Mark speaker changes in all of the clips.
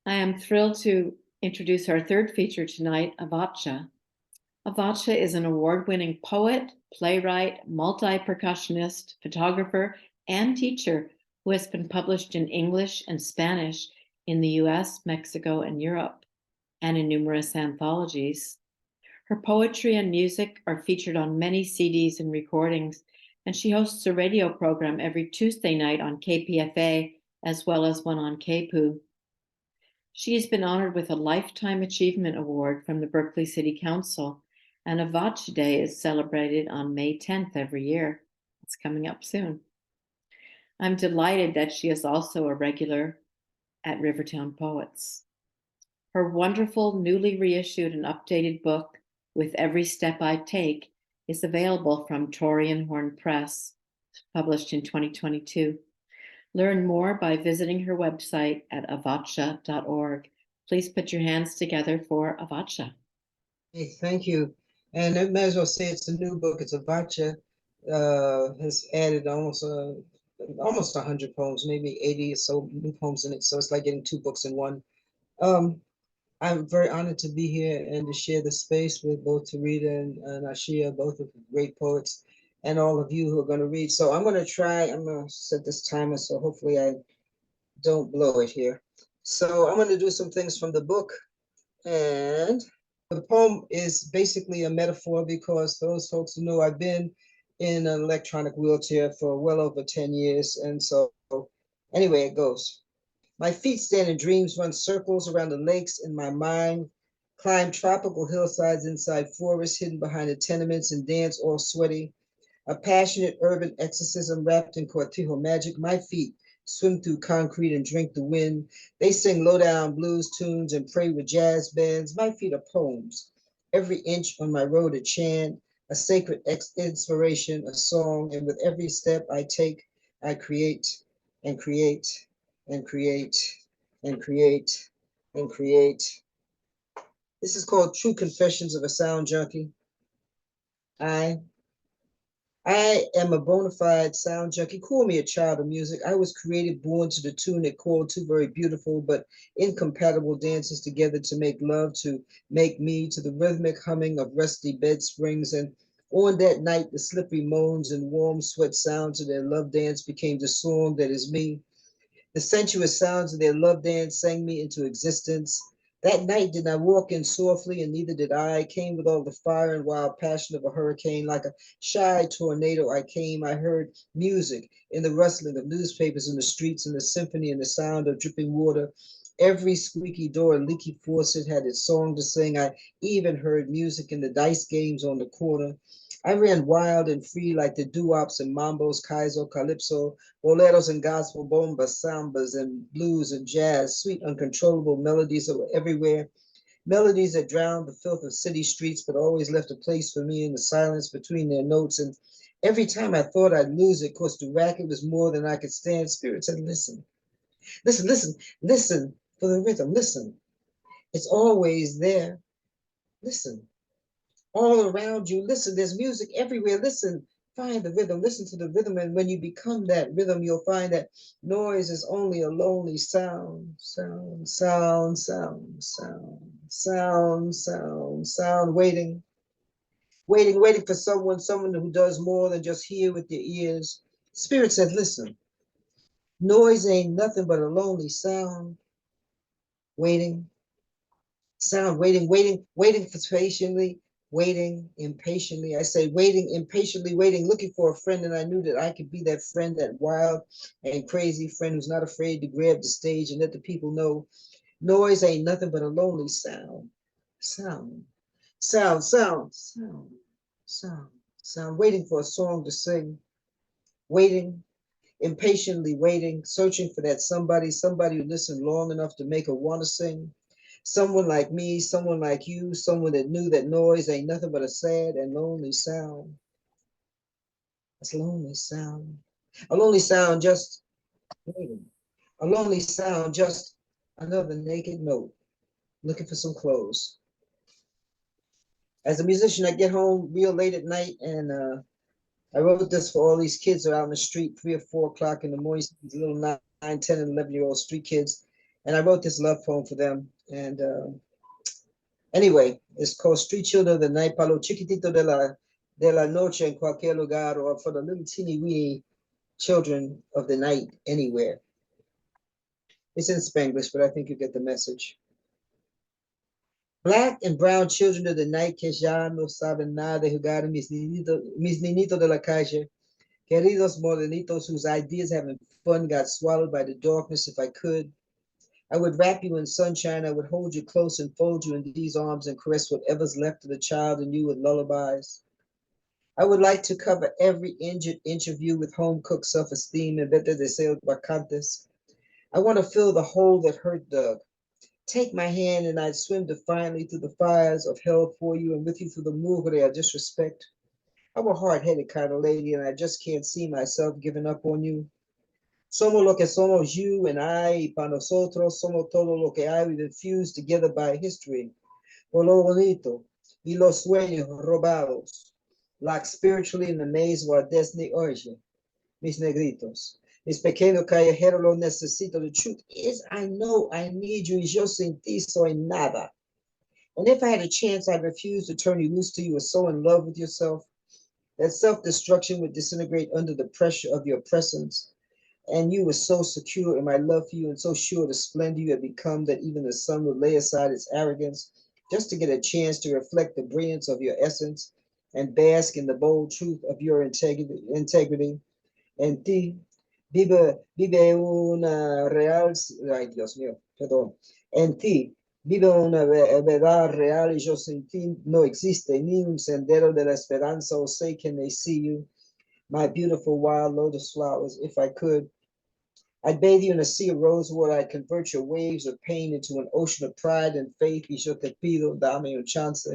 Speaker 1: I am thrilled to introduce our third feature tonight, Avotcja. Avotcja is an award-winning poet, playwright, multi-percussionist, photographer, and teacher who has been published in English and Spanish in the US, Mexico, and Europe, and in numerous anthologies. Her poetry and music are featured on many CDs and recordings, and she hosts a radio program every Tuesday night on KPFA, as well as one on KPOO. She has been honored with a Lifetime Achievement Award from the Berkeley City Council, and Avotcja Day is celebrated on May 10th every year. It's coming up soon. I'm delighted that she is also a regular at Rivertown Poets. Her wonderful, newly reissued and updated book, With Every Step I Take, is available from Tory and Horn Press, published in 2022. Learn more by visiting her website at avotcja.org. Please put your hands together for Avotcja.
Speaker 2: Hey, thank you. And I might as well say it's a new book. It's Avotcja. Has added almost 100 poems, maybe 80 or so new poems in it. So it's like getting two books in one. I'm very honored to be here and to share the space with both Tarita and Ashia, both of great poets, and all of you who are going to read. So I'm going to set this timer so hopefully I don't blow it here. So I'm going to do some things from the book. And the poem is basically a metaphor because those folks who know I've been in an electronic wheelchair for well over 10 years. And so anyway, it goes. My feet stand in dreams, run circles around the lakes in my mind, climb tropical hillsides inside forests hidden behind the tenements and dance all sweaty. A passionate urban exorcism wrapped in cortijo magic. My feet swim through concrete and drink the wind. They sing low-down blues tunes and pray with jazz bands. My feet are poems. Every inch on my road a chant, a sacred inspiration, a song. And with every step I take, I create and create and create and create and create. This is called True Confessions of a Sound Junkie. I am a bona fide sound junkie. Call me a child of music. I was created, born to the tune that called two very beautiful but incompatible dances together to make love, to make me, to the rhythmic humming of rusty bed springs. And on that night, the slippery moans and warm sweat sounds of their love dance became the song that is me. The sensuous sounds of their love dance sang me into existence. That night did not walk in softly, and neither did I. Came with all the fire and wild passion of a hurricane. Like a shy tornado I came. I heard music in the rustling of newspapers in the streets, and the symphony and the sound of dripping water. Every squeaky door and leaky faucet had its song to sing. I even heard music in the dice games on the corner. I ran wild and free like the doo-wops and mambos, kaizo, calypso, boleros and gospel, bombas, sambas and blues and jazz, sweet, uncontrollable melodies that were everywhere. Melodies that drowned the filth of city streets, but always left a place for me in the silence between their notes. And every time I thought I'd lose it, 'cause the racket was more than I could stand, Spirit said, listen, listen, listen, listen for the rhythm, listen. It's always there. Listen. All around you. Listen, there's music everywhere. Listen, find the rhythm, listen to the rhythm. And when you become that rhythm, you'll find that noise is only a lonely sound, sound, sound, sound, sound, sound, sound, sound, waiting, waiting, waiting for someone who does more than just hear with their ears. Spirit said, listen, noise ain't nothing but a lonely sound, waiting, sound, waiting, waiting, waiting for patiently, waiting impatiently. I say waiting impatiently, waiting, looking for a friend. And I knew that I could be that friend, that wild and crazy friend who's not afraid to grab the stage and let the people know noise ain't nothing but a lonely sound. Sound, sound, sound, sound, sound, sound, waiting for a song to sing, waiting, impatiently waiting, searching for that somebody who listened long enough to make her want to sing. Someone like me, someone like you, someone that knew that noise ain't nothing but a sad and lonely sound. It's a lonely sound. A lonely sound just waiting. A lonely sound just another naked note looking for some clothes. As a musician, I get home real late at night, and I wrote this for all these kids who are out in the street, 3 or 4 o'clock in the morning, these little 9, 10, and 11-year-old street kids. And I wrote this love poem for them. And anyway, it's called Street Children of the Night, para lo chiquitito de la noche en cualquier lugar, or for the little teeny weeny children of the night anywhere. It's in Spanglish, but I think you get the message. Black and brown children of the night que ya no saben nada de jugar, mis niñitos de la calle, queridos morenitos whose ideas having fun got swallowed by the darkness. If I could, I would wrap you in sunshine. I would hold you close and fold you in these arms and caress whatever's left of the child in you with lullabies. I would like to cover every injured inch of you with home-cooked self-esteem and vete deseos vacantes. I want to fill the hole that hurt dug. Take my hand and I'd swim defiantly through the fires of hell for you and with you through the mugre of disrespect. I'm a hard-headed kind of lady and I just can't see myself giving up on you. Somos lo que somos, you and I, y para nosotros somos todo lo que hay. We've been fused together by history. Por lo bonito y los sueños robados. Like spiritually in the maze of our destiny, oye, mis negritos. Mis pequeños callejeros lo necesito. The truth is, I know I need you. Y yo sin ti soy nada. And if I had a chance, I'd refuse to turn you loose till you were so in love with yourself that self-destruction would disintegrate under the pressure of your presence. And you were so secure in my love for you and so sure of the splendor you had become that even the sun would lay aside its arrogance just to get a chance to reflect the brilliance of your essence and bask in the bold truth of your integrity. En ti vive una real, ay Dios mío, perdón. En ti vive una verdad real y yo sin ti no existe ni un sendero de la esperanza o say can they see you, my beautiful wild lotus flowers, if I could. I'd bathe you in a sea of rosewater. I'd convert your waves of pain into an ocean of pride and faith. Y yo te pido, dame un chance.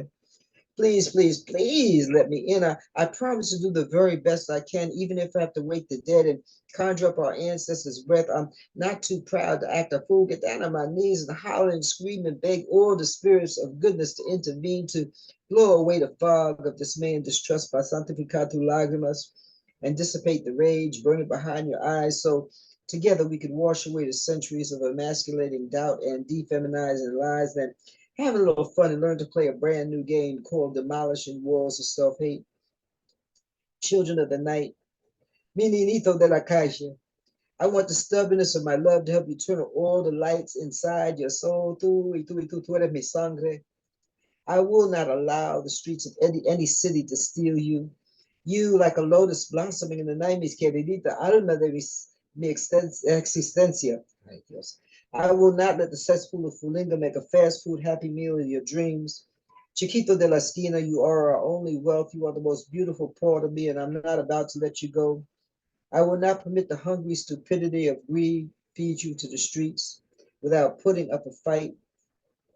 Speaker 2: Please, please, please let me in. I promise to do the very best I can, even if I have to wake the dead and conjure up our ancestors' breath. I'm not too proud to act a fool. Get down on my knees and holler and scream and beg all the spirits of goodness to intervene, to blow away the fog of dismay and distrust by santificar tu lágrimas and dissipate the rage, burn it behind your eyes. So together we could wash away the centuries of emasculating doubt and defeminizing lies, then have a little fun and learn to play a brand new game called Demolishing Walls of Self-Hate. Children of the night, mi niñito de la calle. I want the stubbornness of my love to help you turn on all the lights inside your soul. Tú eres mi sangre. I will not allow the streets of any city to steal you. You, like a lotus blossoming in the night, mis queridita, alma de mi existencia. Ay, Dios. I will not let the cesspool of Fulinga make a fast food happy meal of your dreams. Chiquito de la esquina, you are our only wealth. You are the most beautiful part of me, and I'm not about to let you go. I will not permit the hungry stupidity of greed feed you to the streets without putting up a fight.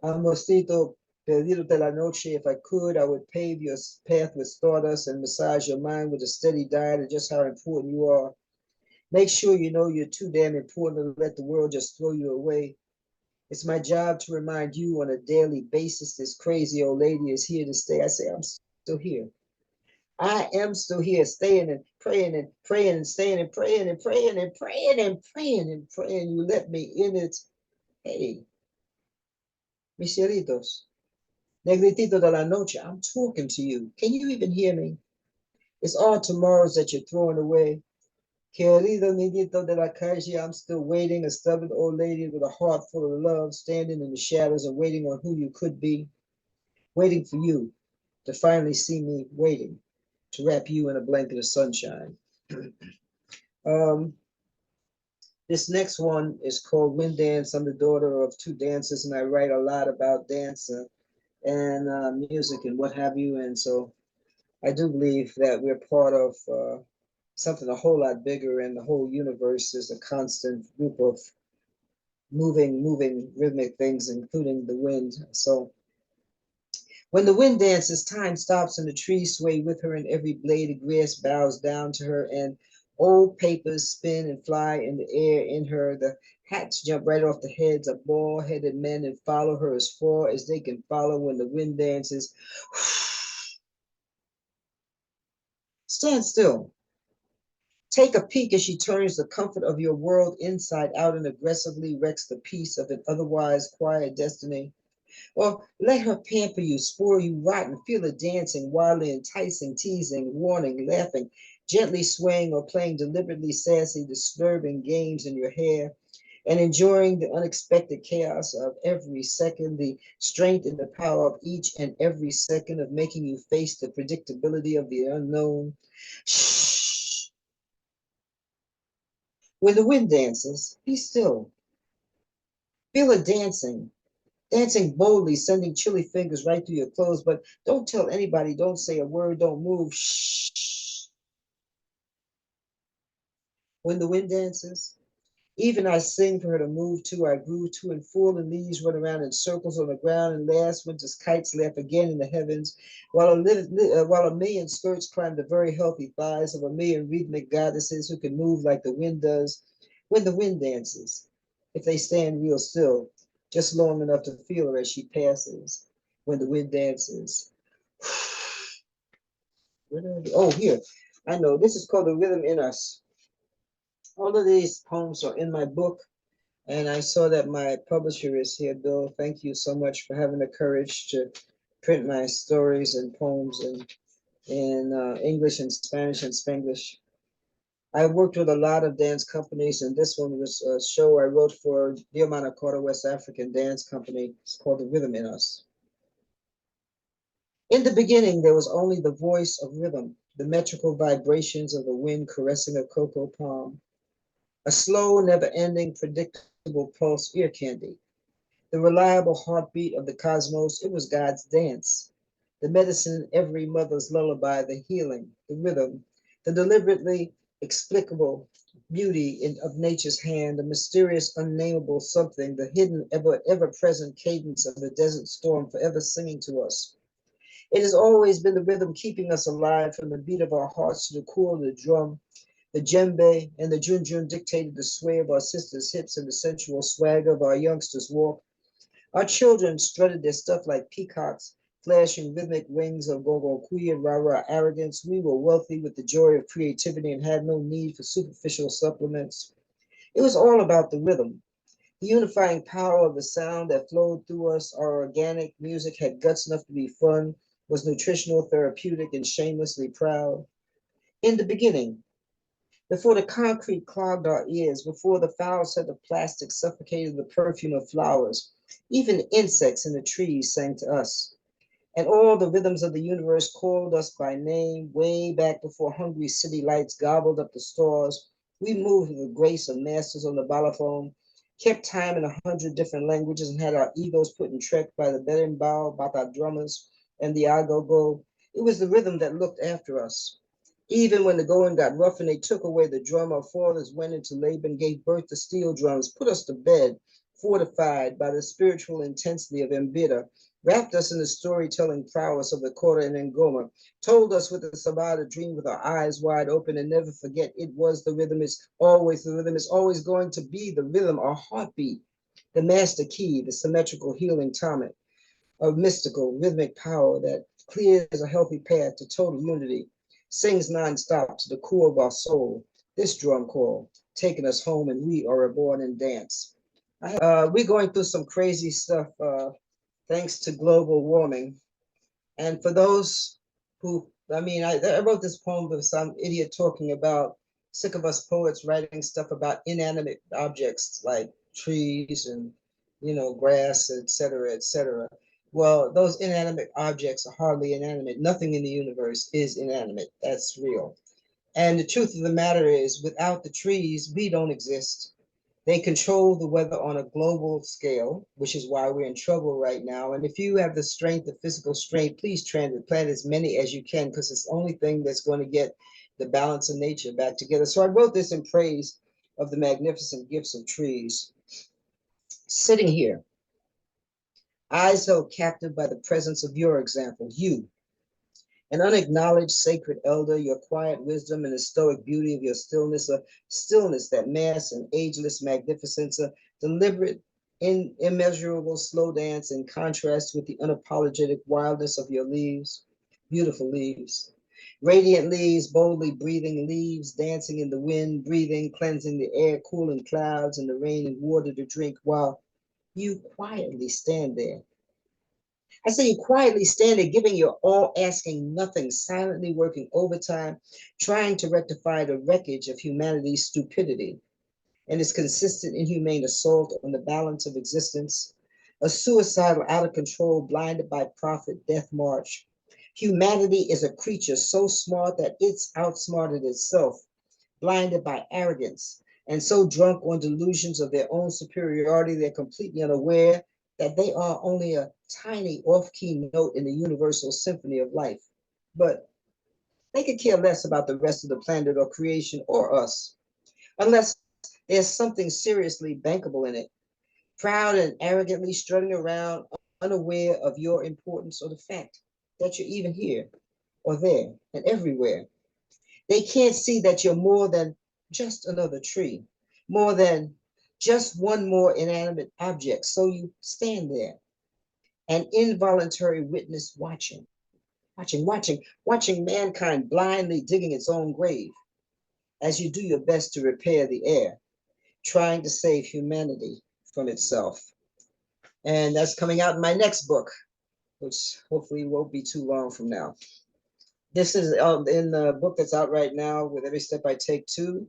Speaker 2: Amorcito perdido de la noche, if I could, I would pave your path with stardust and massage your mind with a steady diet of just how important you are. Make sure you know you're too damn important to let the world just throw you away. It's my job to remind you on a daily basis this crazy old lady is here to stay. I say, I'm still here. I am still here, staying and praying and praying and staying and praying and praying and praying and praying and praying. You let me in it. Hey, mis cielitos, negritito de la noche, I'm talking to you. Can you even hear me? It's all tomorrows that you're throwing away. Querido niñito de la calle, I'm still waiting, a stubborn old lady with a heart full of love, standing in the shadows and waiting on who you could be, waiting for you to finally see me, waiting to wrap you in a blanket of sunshine. This next one is called Wind Dance. I'm the daughter of two dancers, and I write a lot about dance and music and what have you. And so I do believe that we're part of something a whole lot bigger, and the whole universe is a constant group of moving rhythmic things, including the wind. So when the wind dances, time stops and the trees sway with her, and every blade of grass bows down to her, and old papers spin and fly in the air in her. The hats jump right off the heads of bald-headed men and follow her as far as they can follow when the wind dances. Stand still. Take a peek as she turns the comfort of your world inside out and aggressively wrecks the peace of an otherwise quiet destiny. Or let her pamper you, spoil you rotten, feel her dancing, wildly enticing, teasing, warning, laughing, gently swaying or playing deliberately sassy, disturbing games in your hair, and enjoying the unexpected chaos of every second, the strength and the power of each and every second of making you face the predictability of the unknown. Shh. When the wind dances, be still. Feel her dancing, dancing boldly, sending chilly fingers right through your clothes, but don't tell anybody, don't say a word, don't move. Shh. When the wind dances, even I sing for her to move to, I groove to, and fool and leaves run around in circles on the ground, and last winter's kites laugh again in the heavens, while a million skirts climb the very healthy thighs of a million rhythmic goddesses who can move like the wind does when the wind dances, if they stand real still, just long enough to feel her as she passes, when the wind dances. Oh, here, I know, this is called The Rhythm in Us. All of these poems are in my book. And I saw that my publisher is here, Bill. Thank you so much for having the courage to print my stories and poems in English and Spanish and Spanglish. I worked with a lot of dance companies, and this one was a show I wrote for Diamanacora West African Dance Company. It's called The Rhythm in Us. In the beginning, there was only the voice of rhythm, the metrical vibrations of the wind caressing a cocoa palm, a slow, never-ending, predictable pulse, ear candy. The reliable heartbeat of the cosmos, it was God's dance. The medicine in every mother's lullaby, the healing, the rhythm, the deliberately explicable beauty of nature's hand, the mysterious, unnameable something, the hidden, ever-present cadence of the desert storm forever singing to us. It has always been the rhythm keeping us alive from the beat of our hearts to the core of the drum. The djembe and the junjun dictated the sway of our sisters' hips and the sensual swagger of our youngsters' walk. Our children strutted their stuff like peacocks, flashing rhythmic wings of gogonkui and rara arrogance. We were wealthy with the joy of creativity and had no need for superficial supplements. It was all about the rhythm, the unifying power of the sound that flowed through us. Our organic music had guts enough to be fun, was nutritional, therapeutic, and shamelessly proud. In the beginning, before the concrete clogged our ears, before the foul scent of plastic suffocated the perfume of flowers, even insects in the trees sang to us. And all the rhythms of the universe called us by name, way back before hungry city lights gobbled up the stars. We moved with the grace of masters on the balafon, kept time in 100 different languages, and had our egos put in check by the berimbau, bata drummers, and the agogo. It was the rhythm that looked after us. Even when the going got rough and they took away the drum, our fathers went into labor and gave birth to steel drums, put us to bed, fortified by the spiritual intensity of Mbira, wrapped us in the storytelling prowess of the Kora and Ngoma, told us with the Sabah to dream with our eyes wide open and never forget it was the rhythm, is always the rhythm, is always going to be the rhythm, our heartbeat, the master key, the symmetrical healing tonic of mystical rhythmic power that clears a healthy path to total unity, sings nonstop to the core of our soul. This drum call, taking us home, and we are reborn in dance. We're going through some crazy stuff thanks to global warming. And for those who, I wrote this poem with some idiot talking about sick of us poets writing stuff about inanimate objects like trees and, grass, et cetera, et cetera. Well, those inanimate objects are hardly inanimate. Nothing in the universe is inanimate. That's real. And the truth of the matter is, without the trees, we don't exist. They control the weather on a global scale, which is why we're in trouble right now. And if you have the strength, the physical strength, please plant as many as you can, because it's the only thing that's going to get the balance of nature back together. So I wrote this in praise of the magnificent gifts of trees. Sitting here, eyes held captive by the presence of your example, you, an unacknowledged sacred elder, your quiet wisdom and the stoic beauty of your stillness, a stillness that mass and ageless magnificence, a deliberate, immeasurable slow dance in contrast with the unapologetic wildness of your leaves, beautiful leaves. Radiant leaves, boldly breathing leaves, dancing in the wind, breathing, cleansing the air, cooling clouds and the rain and water to drink while you quietly stand there. I say you quietly stand there, giving your all, asking nothing, silently working overtime, trying to rectify the wreckage of humanity's stupidity and its consistent inhumane assault on the balance of existence, a suicidal, out of control, blinded by profit, death march. Humanity is a creature so smart that it's outsmarted itself, blinded by arrogance, and so drunk on delusions of their own superiority, they're completely unaware that they are only a tiny off-key note in the universal symphony of life. But they could care less about the rest of the planet or creation or us, unless there's something seriously bankable in it, proud and arrogantly strutting around, unaware of your importance or the fact that you're even here or there and everywhere. They can't see that you're more than just another tree, more than just one more inanimate object. So you stand there, an involuntary witness watching mankind blindly digging its own grave as you do your best to repair the air, trying to save humanity from itself. And that's coming out in my next book, which hopefully won't be too long from now. This is in the book that's out right now, With Every Step I Take 2.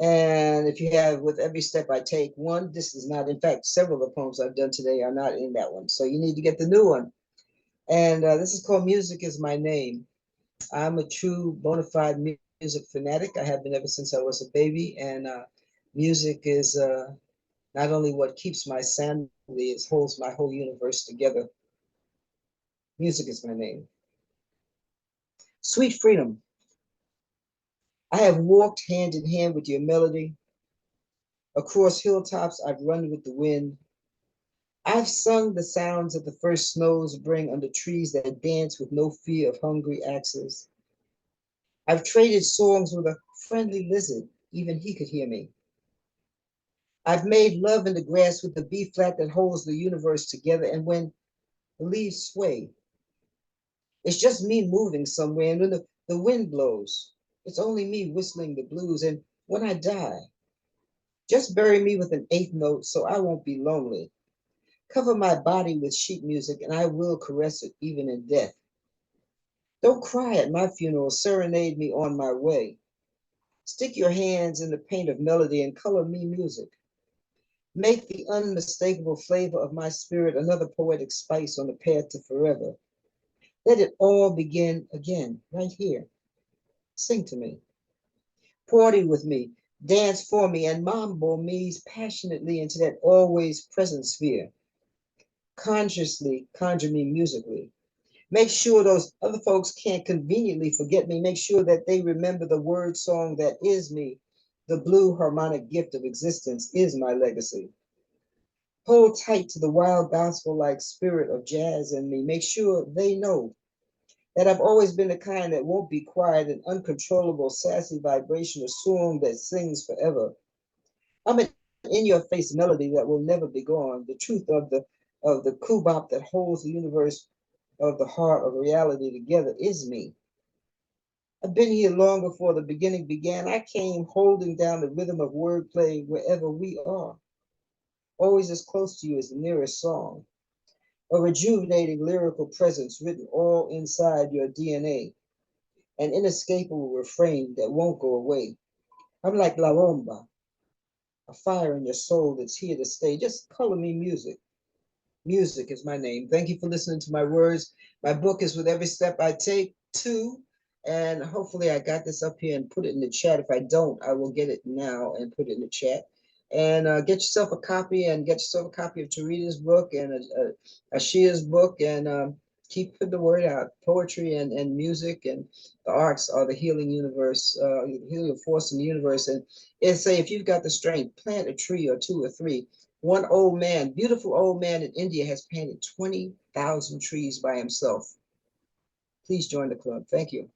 Speaker 2: And if you have With Every Step I Take 1, this is not, in fact, several of the poems I've done today are not in that one. So you need to get the new one. And this is called Music Is My Name. I'm a true bona fide music fanatic. I have been ever since I was a baby. And music is not only what keeps my sanity, it holds my whole universe together. Music is my name. Sweet freedom. I have walked hand in hand with your melody. Across hilltops, I've run with the wind. I've sung the sounds that the first snows bring under trees that dance with no fear of hungry axes. I've traded songs with a friendly lizard, even he could hear me. I've made love in the grass with the B flat that holds the universe together, and when the leaves sway, it's just me moving somewhere, and when the wind blows, it's only me whistling the blues, and when I die, just bury me with an eighth note so I won't be lonely. Cover my body with sheet music and I will caress it even in death. Don't cry at my funeral, serenade me on my way. Stick your hands in the paint of melody and color me music. Make the unmistakable flavor of my spirit another poetic spice on the path to forever. Let it all begin again, right here. Sing to me. Party with me, dance for me, and mambo me passionately into that always present sphere. Consciously conjure me musically. Make sure those other folks can't conveniently forget me. Make sure that they remember the word song that is me. The blue harmonic gift of existence is my legacy. Hold tight to the wild gospel-like spirit of jazz in me. Make sure they know that I've always been the kind that won't be quiet, an uncontrollable, sassy vibration, a song that sings forever. I'm an in-your-face melody that will never be gone. The truth of the kubop that holds the universe of the heart of reality together is me. I've been here long before the beginning began. I came holding down the rhythm of wordplay wherever we are. Always as close to you as the nearest song. A rejuvenating lyrical presence written all inside your DNA. An inescapable refrain that won't go away. I'm like La Bomba, a fire in your soul that's here to stay. Just color me music. Music is my name. Thank you for listening to my words. My book is With Every Step I Take 2. And hopefully I got this up here and put it in the chat. If I don't, I will get it now and put it in the chat. And get yourself a copy and get yourself a copy of Tarita's book and Ashia's book and keep putting the word out. Poetry and music and the arts are the healing universe, healing force in the universe. And say if you've got the strength, plant a tree or two or three. One old man, beautiful old man in India has planted 20,000 trees by himself. Please join the club. Thank you.